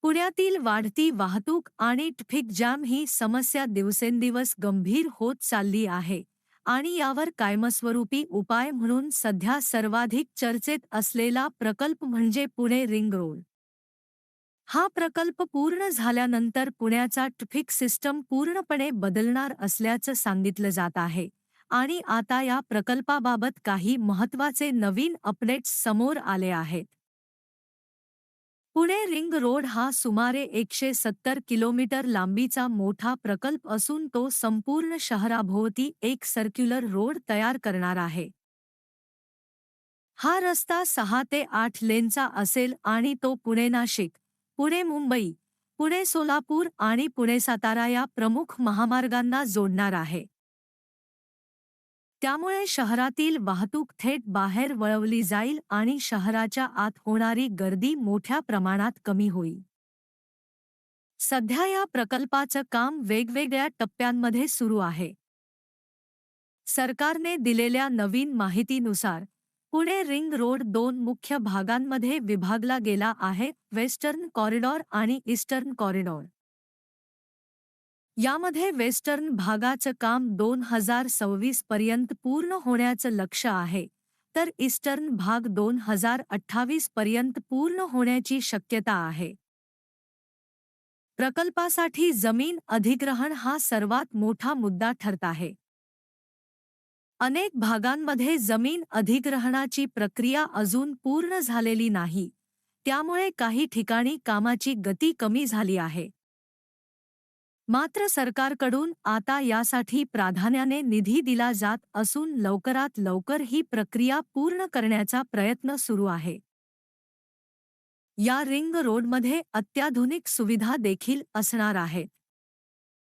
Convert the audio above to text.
पुण्यातील वाढती वाहतूक आणि ट्रॅफिक जॅम ही समस्या दिवसेंदिवस गंभीर होत चालली आहे आणि यावर कायमस्वरूपी उपाय म्हणून सध्या सर्वाधिक चर्चेत असलेला प्रकल्प म्हणजे पुणे रिंग रोड. हा प्रकल्प पूर्ण झाल्यानंतर पुण्याचा ट्रॅफिक सिस्टम पूर्णपणे बदलणार असल्याचं सांगितलं जात आहे आणि आता या प्रकल्पाबाबत काही महत्त्वाचे नवीन अपडेट्स समोर आले आहेत. पुणे रिंग रोड हा सुमारे 170 किलोमीटर लांबीचा मोठा प्रकल्प असून तो संपूर्ण शहराभोवती एक सर्क्युलर रोड तयार करणार आहे. हा रस्ता 6 ते 8 लेनचा असेल आणि तो पुणे नाशिक, पुणे मुंबई, पुणे सोलापूर आणि पुणे सातारा या प्रमुख महामार्गांना जोडणार आहे. त्यामुळे शहरातील वाहतूक थेट बाहेर वळवली जाईल आणि शहराच्या आत होणारी गर्दी मोठ्या प्रमाणात कमी होईल. सध्या या प्रकल्पाचं काम वेगवेगळ्या टप्प्यांमध्ये सुरू आहे. सरकारने दिलेल्या नवीन माहितीनुसार पुणे रिंग रोड 2 मुख्य भागांमध्ये विभागला गेला आहे, वेस्टर्न कॉरिडॉर आणि ईस्टर्न कॉरिडॉर. यामध्ये वेस्टर्न भागाचं काम 2026 पर्यंत पूर्ण होण्याचं लक्ष्य आहे, तर ईस्टर्न भाग 2028 पर्यंत पूर्ण होण्याची शक्यता आहे. प्रकल्पासाठी जमीन अधिग्रहण हा सर्वात मोठा मुद्दा ठरत आहे. अनेक भागांमध्ये जमीन अधिग्रहणाची प्रक्रिया अजून पूर्ण झालेली नाही, त्यामुळे काही ठिकाणी कामाची गती कमी झाली आहे. मात्र सरकारकडून आता यासाठी प्राधान्याने निधी दिला जात असून लवकरात लवकर ही प्रक्रिया पूर्ण करण्याचा प्रयत्न सुरू आहे. या रिंग रोडमध्ये अत्याधुनिक सुविधा देखील असणार आहेत.